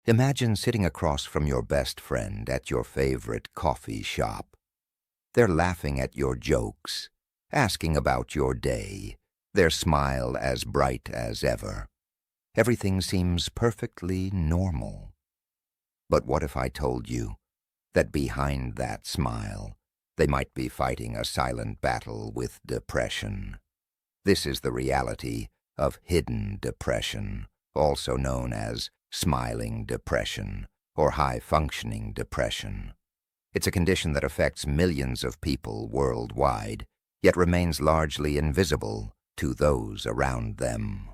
Imagine sitting across from your best friend at your favorite coffee shop. They're laughing at your jokes, asking about your day, their smile as bright as ever. Everything seems perfectly normal. But what if I told you that behind that smile, they might be fighting a silent battle with depression? This is the reality of hidden depression, also known as smiling depression or high-functioning depression. It's a condition that affects millions of people worldwide, yet remains largely invisible to those around them.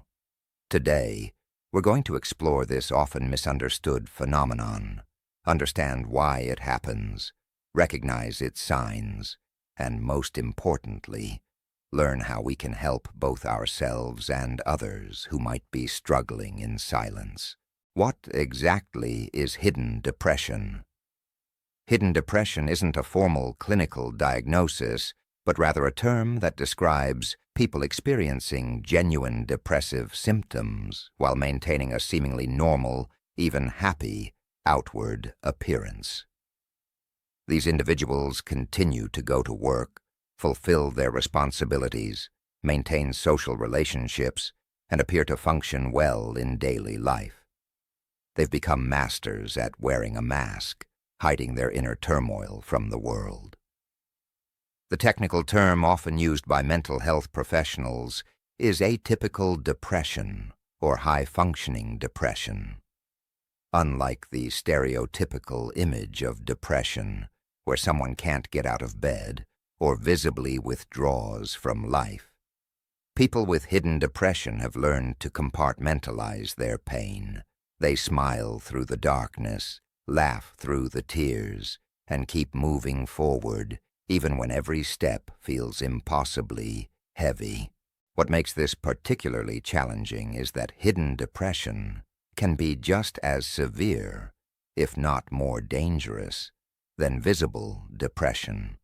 Today, we're going to explore this often misunderstood phenomenon, understand why it happens, recognize its signs, and most importantly, learn how we can help both ourselves and others who might be struggling in silence. What exactly is hidden depression? Hidden depression isn't a formal clinical diagnosis, but rather a term that describes people experiencing genuine depressive symptoms while maintaining a seemingly normal, even happy, outward appearance. These individuals continue to go to work, fulfill their responsibilities, maintain social relationships, and appear to function well in daily life. They've become masters at wearing a mask, hiding their inner turmoil from the world. The technical term often used by mental health professionals is atypical depression or high-functioning depression. Unlike the stereotypical image of depression, where someone can't get out of bed or visibly withdraws from life, people with hidden depression have learned to compartmentalize their pain. They smile through the darkness, laugh through the tears, and keep moving forward, even when every step feels impossibly heavy. What makes this particularly challenging is that hidden depression can be just as severe, if not more dangerous, than visible depression.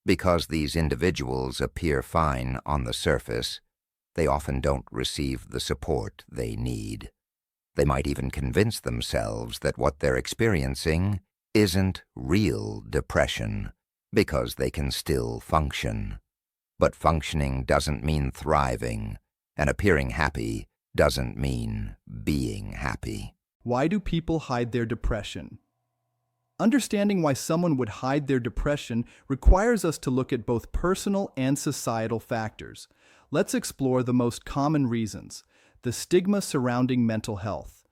Because these individuals appear fine on the surface, they often don't receive the support they need. They might even convince themselves that what they're experiencing isn't real depression, because they can still function. But functioning doesn't mean thriving, and appearing happy doesn't mean being happy. Why do people hide their depression? Understanding why someone would hide their depression requires us to look at both personal and societal factors. Let's explore the most common reasons. The stigma surrounding mental health.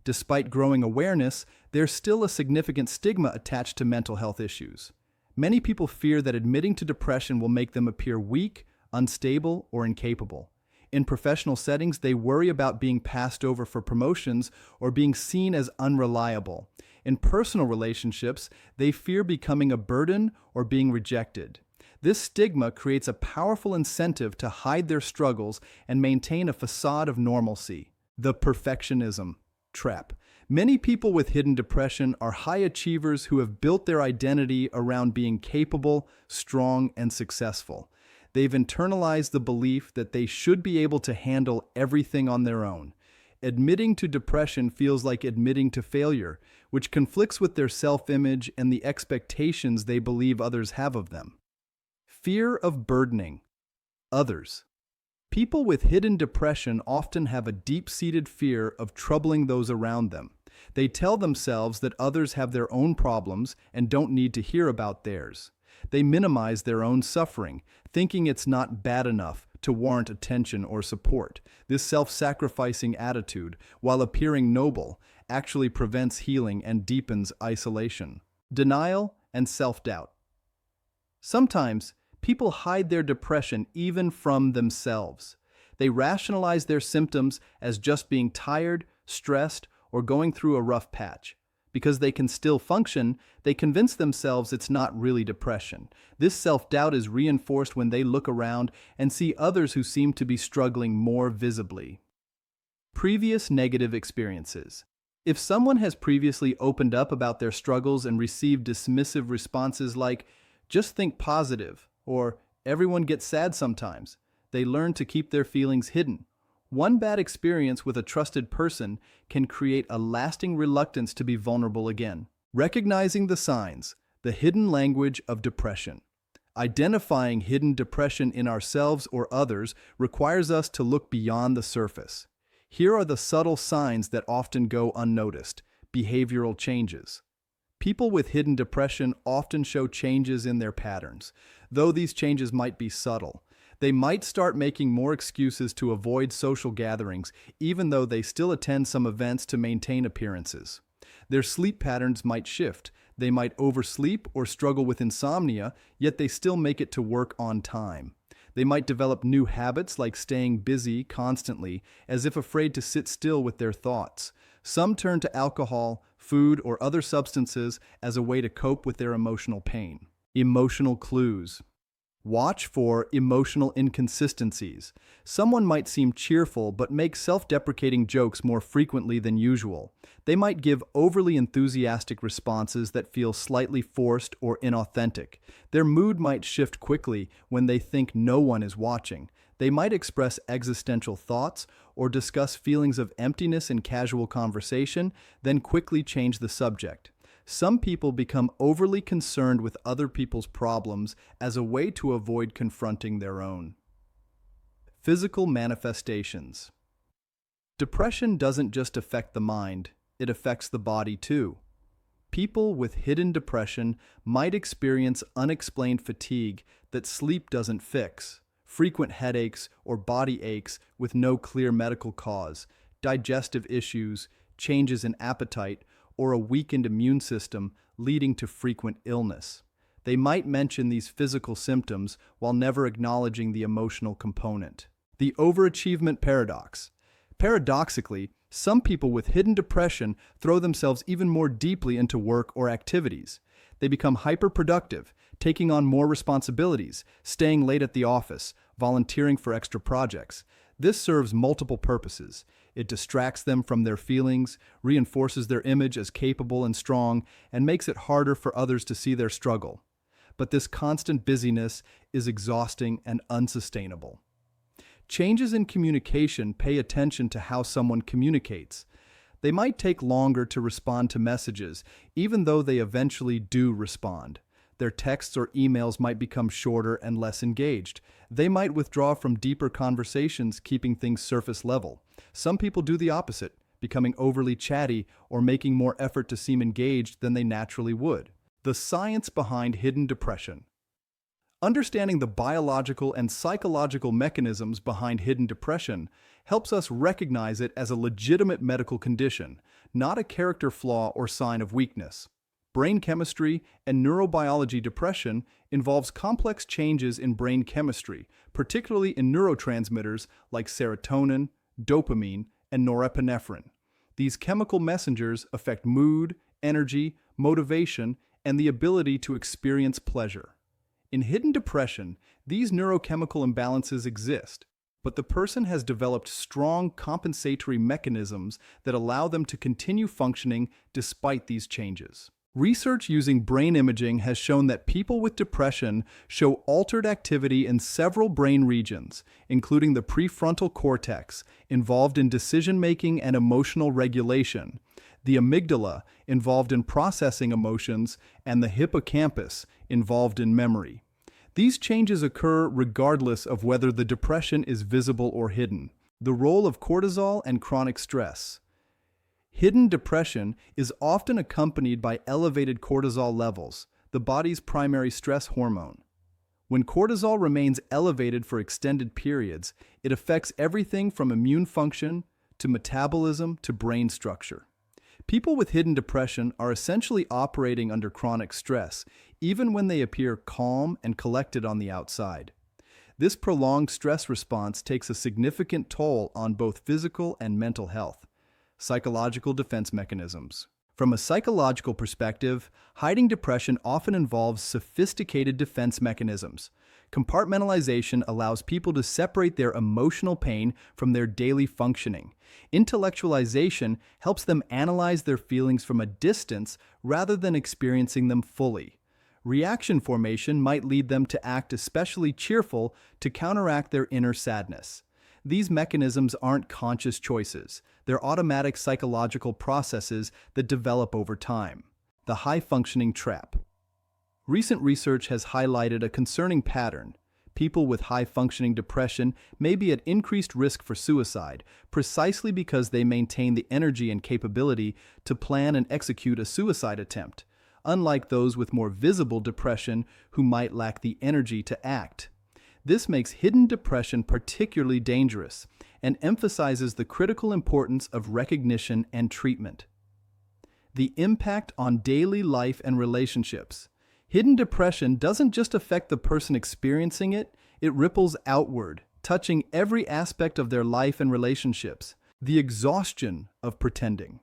Despite growing awareness, there's still a significant stigma attached to mental health issues. Many people fear that admitting to depression will make them appear weak, unstable, or incapable. In professional settings, they worry about being passed over for promotions or being seen as unreliable. In personal relationships, they fear becoming a burden or being rejected. This stigma creates a powerful incentive to hide their struggles and maintain a facade of normalcy. The perfectionism trap. Many people with hidden depression are high achievers who have built their identity around being capable, strong, and successful. They've internalized the belief that they should be able to handle everything on their own. Admitting to depression feels like admitting to failure, which conflicts with their self-image and the expectations they believe others have of them. Fear of burdening others. People with hidden depression often have a deep-seated fear of troubling those around them. They tell themselves that others have their own problems and don't need to hear about theirs. They minimize their own suffering, thinking it's not bad enough to warrant attention or support. This self-sacrificing attitude, while appearing noble, actually prevents healing and deepens isolation. Denial and self-doubt. Sometimes, people hide their depression even from themselves. They rationalize their symptoms as just being tired, stressed, or going through a rough patch. Because they can still function, they convince themselves it's not really depression. This self-doubt is reinforced when they look around and see others who seem to be struggling more visibly. Previous negative experiences. If someone has previously opened up about their struggles and received dismissive responses like, "Just think positive," or "Everyone gets sad sometimes," they learn to keep their feelings hidden. One bad experience with a trusted person can create a lasting reluctance to be vulnerable again. Recognizing the signs, the hidden language of depression. Identifying hidden depression in ourselves or others requires us to look beyond the surface. Here are the subtle signs that often go unnoticed. Behavioral changes. People with hidden depression often show changes in their patterns, though these changes might be subtle. They might start making more excuses to avoid social gatherings, even though they still attend some events to maintain appearances. Their sleep patterns might shift. They might oversleep or struggle with insomnia, yet they still make it to work on time. They might develop new habits like staying busy constantly, as if afraid to sit still with their thoughts. Some turn to alcohol, food, or other substances as a way to cope with their emotional pain. Emotional clues. Watch for emotional inconsistencies. Someone might seem cheerful but make self-deprecating jokes more frequently than usual. They might give overly enthusiastic responses that feel slightly forced or inauthentic. Their mood might shift quickly when they think no one is watching. They might express existential thoughts or discuss feelings of emptiness in casual conversation, then quickly change the subject. Some people become overly concerned with other people's problems as a way to avoid confronting their own. Physical manifestations. Depression doesn't just affect the mind, it affects the body too. People with hidden depression might experience unexplained fatigue that sleep doesn't fix, frequent headaches or body aches with no clear medical cause, digestive issues, changes in appetite, or a weakened immune system leading to frequent illness. They might mention these physical symptoms while never acknowledging the emotional component. The overachievement paradox. Paradoxically, some people with hidden depression throw themselves even more deeply into work or activities. They become hyperproductive, taking on more responsibilities, staying late at the office, volunteering for extra projects. This serves multiple purposes. It distracts them from their feelings, reinforces their image as capable and strong, and makes it harder for others to see their struggle. But this constant busyness is exhausting and unsustainable. Changes in communication pay attention to how someone communicates. They might take longer to respond to messages, even though they eventually do respond. Their texts or emails might become shorter and less engaged. They might withdraw from deeper conversations, keeping things surface level. Some people do the opposite, becoming overly chatty or making more effort to seem engaged than they naturally would. The science behind hidden depression. Understanding the biological and psychological mechanisms behind hidden depression helps us recognize it as a legitimate medical condition, not a character flaw or sign of weakness. Brain chemistry and neurobiology. Depression involves complex changes in brain chemistry, particularly in neurotransmitters like serotonin, dopamine, and norepinephrine. These chemical messengers affect mood, energy, motivation, and the ability to experience pleasure. In hidden depression, these neurochemical imbalances exist, but the person has developed strong compensatory mechanisms that allow them to continue functioning despite these changes. Research using brain imaging has shown that people with depression show altered activity in several brain regions, including the prefrontal cortex, involved in decision-making and emotional regulation, the amygdala, involved in processing emotions, and the hippocampus, involved in memory. These changes occur regardless of whether the depression is visible or hidden. The role of cortisol and chronic stress. Hidden depression is often accompanied by elevated cortisol levels, the body's primary stress hormone. When cortisol remains elevated for extended periods, it affects everything from immune function to metabolism to brain structure. People with hidden depression are essentially operating under chronic stress, even when they appear calm and collected on the outside. This prolonged stress response takes a significant toll on both physical and mental health. Psychological defense mechanisms. From a psychological perspective, hiding depression often involves sophisticated defense mechanisms. Compartmentalization allows people to separate their emotional pain from their daily functioning. Intellectualization helps them analyze their feelings from a distance rather than experiencing them fully. Reaction formation might lead them to act especially cheerful to counteract their inner sadness. These mechanisms aren't conscious choices. They're automatic psychological processes that develop over time. The high-functioning trap. Recent research has highlighted a concerning pattern. People with high-functioning depression may be at increased risk for suicide precisely because they maintain the energy and capability to plan and execute a suicide attempt, unlike those with more visible depression who might lack the energy to act. This makes hidden depression particularly dangerous and emphasizes the critical importance of recognition and treatment. The impact on daily life and relationships. Hidden depression doesn't just affect the person experiencing it, it ripples outward, touching every aspect of their life and relationships. The exhaustion of pretending.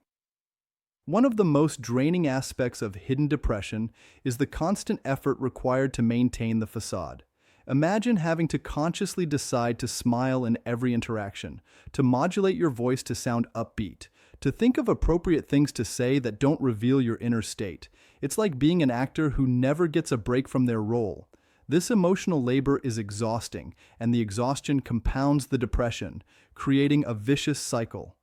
One of the most draining aspects of hidden depression is the constant effort required to maintain the facade. Imagine having to consciously decide to smile in every interaction, to modulate your voice to sound upbeat, to think of appropriate things to say that don't reveal your inner state. It's like being an actor who never gets a break from their role. This emotional labor is exhausting, and the exhaustion compounds the depression, creating a vicious cycle.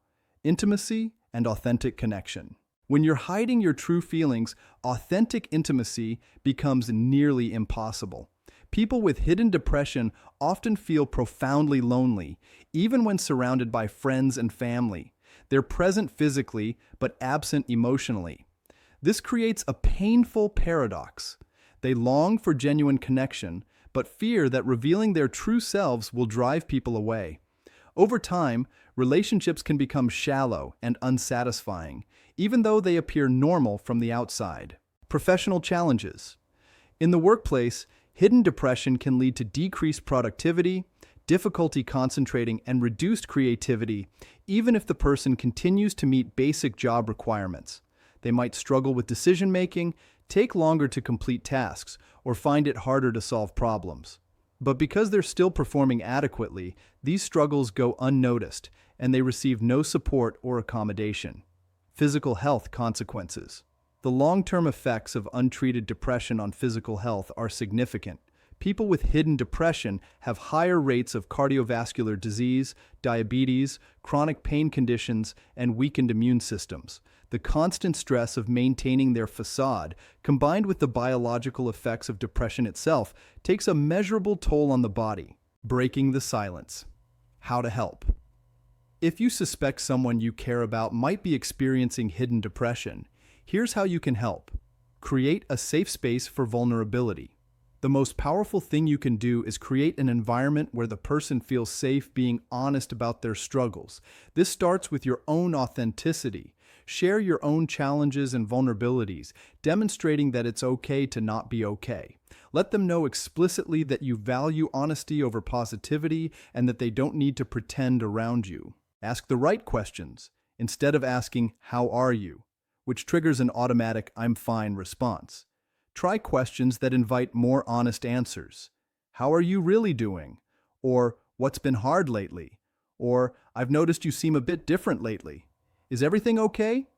Intimacy and authentic connection. When you're hiding your true feelings, authentic intimacy becomes nearly impossible. People with hidden depression often feel profoundly lonely, even when surrounded by friends and family. They're present physically, but absent emotionally. This creates a painful paradox. They long for genuine connection, but fear that revealing their true selves will drive people away. Over time, relationships can become shallow and unsatisfying, even though they appear normal from the outside. Professional challenges. In the workplace, hidden depression can lead to decreased productivity, difficulty concentrating, and reduced creativity, even if the person continues to meet basic job requirements. They might struggle with decision-making, take longer to complete tasks, or find it harder to solve problems. But because they're still performing adequately, these struggles go unnoticed, and they receive no support or accommodation. Physical health consequences. The long-term effects of untreated depression on physical health are significant. People with hidden depression have higher rates of cardiovascular disease, diabetes, chronic pain conditions, and weakened immune systems. The constant stress of maintaining their facade, combined with the biological effects of depression itself, takes a measurable toll on the body. Breaking the silence. How to help. If you suspect someone you care about might be experiencing hidden depression, here's how you can help. Create a safe space for vulnerability. The most powerful thing you can do is create an environment where the person feels safe being honest about their struggles. This starts with your own authenticity. Share your own challenges and vulnerabilities, demonstrating that it's okay to not be okay. Let them know explicitly that you value honesty over positivity and that they don't need to pretend around you. Ask the right questions, instead of asking, "How are you?" which triggers an automatic "I'm fine" response. Try questions that invite more honest answers. How are you really doing? Or, what's been hard lately? Or, I've noticed you seem a bit different lately. Is everything okay?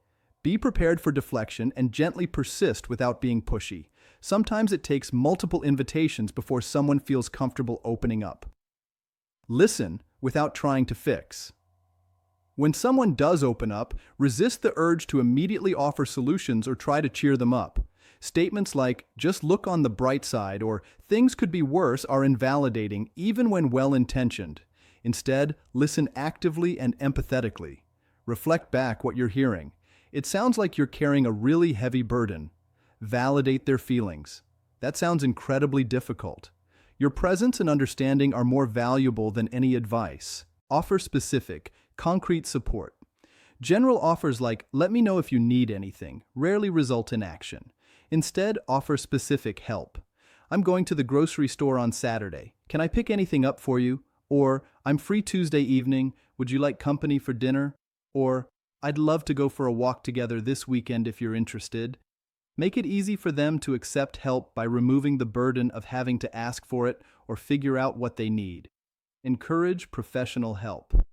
Be prepared for deflection and gently persist without being pushy. Sometimes it takes multiple invitations before someone feels comfortable opening up. Listen without trying to fix. When someone does open up, resist the urge to immediately offer solutions or try to cheer them up. Statements like, "just look on the bright side," or "things could be worse," are invalidating even when well-intentioned. Instead, listen actively and empathetically. Reflect back what you're hearing. It sounds like you're carrying a really heavy burden. Validate their feelings. That sounds incredibly difficult. Your presence and understanding are more valuable than any advice. Offer specific, concrete support. General offers like, "let me know if you need anything," rarely result in action. Instead, offer specific help. "I'm going to the grocery store on Saturday. Can I pick anything up for you?" Or, "I'm free Tuesday evening. Would you like company for dinner?" Or, "I'd love to go for a walk together this weekend if you're interested." Make it easy for them to accept help by removing the burden of having to ask for it or figure out what they need. Encourage professional help.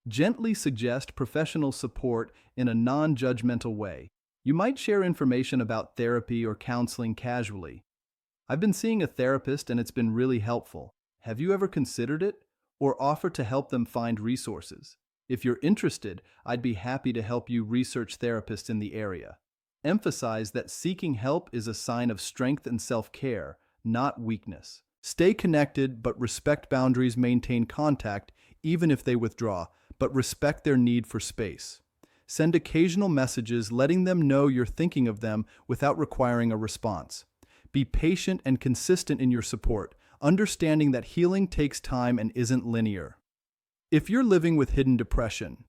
Gently suggest professional support in a non-judgmental way. You might share information about therapy or counseling casually. "I've been seeing a therapist and it's been really helpful. Have you ever considered it?" or offer to help them find resources. If you're interested, I'd be happy to help you research therapists in the area. Emphasize that seeking help is a sign of strength and self-care, not weakness. Stay connected, but respect boundaries. Maintain contact, even if they withdraw, but respect their need for space. Send occasional messages letting them know you're thinking of them without requiring a response. Be patient and consistent in your support, understanding that healing takes time and isn't linear. If you're living with hidden depression,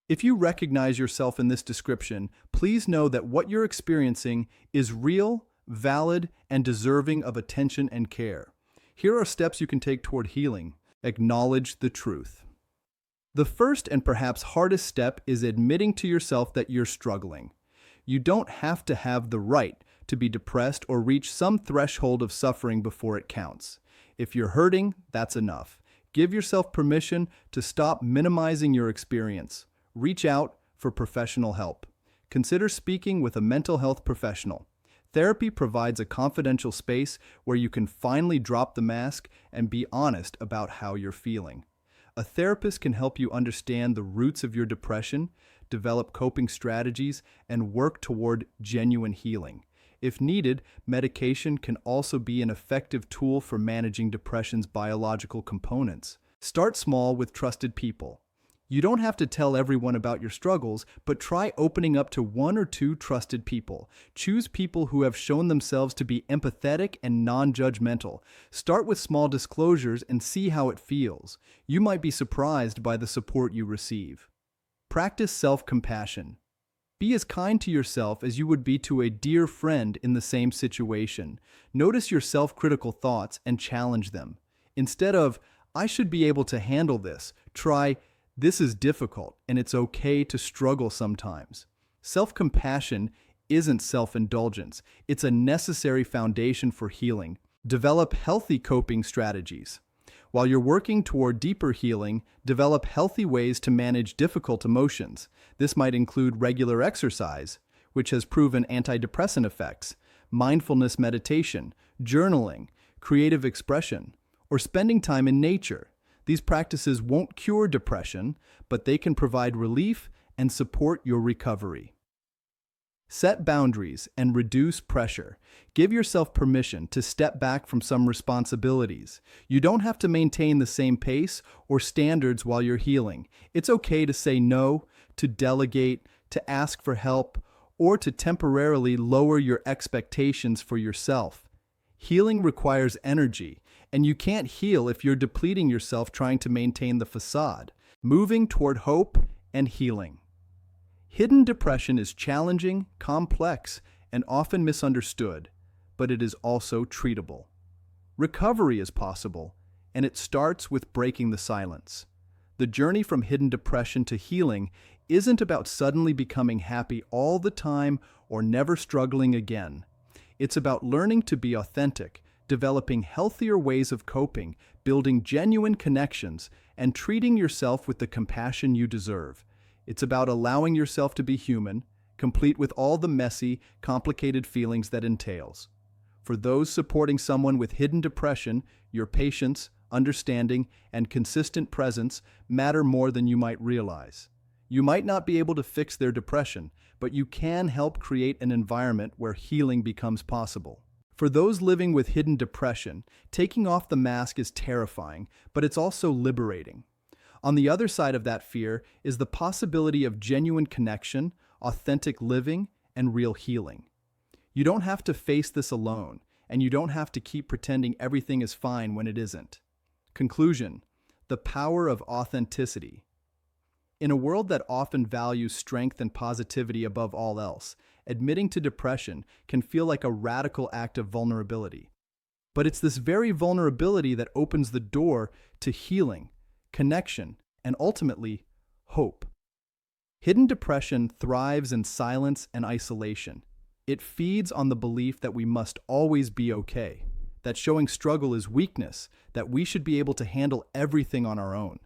if you recognize yourself in this description, please know that what you're experiencing is real, valid, and deserving of attention and care. Here are steps you can take toward healing. Acknowledge the truth. The first and perhaps hardest step is admitting to yourself that you're struggling. You don't have to have the right to be depressed or reach some threshold of suffering before it counts. If you're hurting, that's enough. Give yourself permission to stop minimizing your experience. Reach out for professional help. Consider speaking with a mental health professional. Therapy provides a confidential space where you can finally drop the mask and be honest about how you're feeling. A therapist can help you understand the roots of your depression, develop coping strategies, and work toward genuine healing. If needed, medication can also be an effective tool for managing depression's biological components. Start small with trusted people. You don't have to tell everyone about your struggles, but try opening up to one or two trusted people. Choose people who have shown themselves to be empathetic and non-judgmental. Start with small disclosures and see how it feels. You might be surprised by the support you receive. Practice self-compassion. Be as kind to yourself as you would be to a dear friend in the same situation. Notice your self-critical thoughts and challenge them. Instead of, "I should be able to handle this," try, "This is difficult, and it's okay to struggle sometimes." Self-compassion isn't self-indulgence. It's a necessary foundation for healing. Develop healthy coping strategies. While you're working toward deeper healing, develop healthy ways to manage difficult emotions. This might include regular exercise, which has proven antidepressant effects, mindfulness meditation, journaling, creative expression, or spending time in nature. These practices won't cure depression, but they can provide relief and support your recovery. Set boundaries and reduce pressure. Give yourself permission to step back from some responsibilities. You don't have to maintain the same pace or standards while you're healing. It's okay to say no, to delegate, to ask for help, or to temporarily lower your expectations for yourself. Healing requires energy, and you can't heal if you're depleting yourself trying to maintain the facade. Moving toward hope and healing. Hidden depression is challenging, complex, and often misunderstood, but it is also treatable. Recovery is possible, and it starts with breaking the silence. The journey from hidden depression to healing isn't about suddenly becoming happy all the time or never struggling again. It's about learning to be authentic, developing healthier ways of coping, building genuine connections, and treating yourself with the compassion you deserve. It's about allowing yourself to be human, complete with all the messy, complicated feelings that entails. For those supporting someone with hidden depression, your patience, understanding, and consistent presence matter more than you might realize. You might not be able to fix their depression, but you can help create an environment where healing becomes possible. For those living with hidden depression, taking off the mask is terrifying, but it's also liberating. On the other side of that fear is the possibility of genuine connection, authentic living, and real healing. You don't have to face this alone, and you don't have to keep pretending everything is fine when it isn't. Conclusion: the power of authenticity. In a world that often values strength and positivity above all else, admitting to depression can feel like a radical act of vulnerability. But it's this very vulnerability that opens the door to healing, connection, and ultimately, hope. Hidden depression thrives in silence and isolation. It feeds on the belief that we must always be okay, that showing struggle is weakness, that we should be able to handle everything on our own.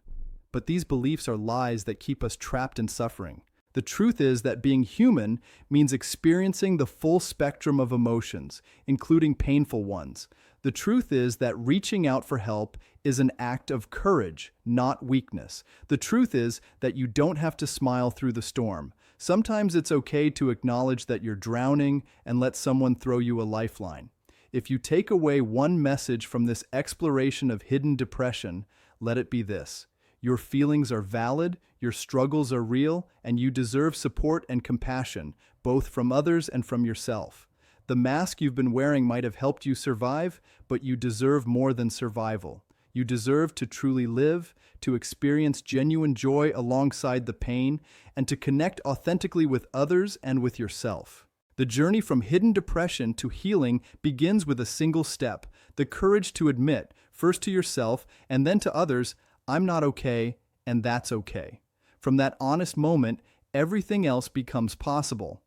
But these beliefs are lies that keep us trapped in suffering. The truth is that being human means experiencing the full spectrum of emotions, including painful ones. The truth is that reaching out for help is an act of courage, not weakness. The truth is that you don't have to smile through the storm. Sometimes it's okay to acknowledge that you're drowning and let someone throw you a lifeline. If you take away one message from this exploration of hidden depression, let it be this: your feelings are valid, your struggles are real, and you deserve support and compassion, both from others and from yourself. The mask you've been wearing might have helped you survive, but you deserve more than survival. You deserve to truly live, to experience genuine joy alongside the pain, and to connect authentically with others and with yourself. The journey from hidden depression to healing begins with a single step: the courage to admit, first to yourself and then to others, "I'm not okay, and that's okay." From that honest moment, everything else becomes possible.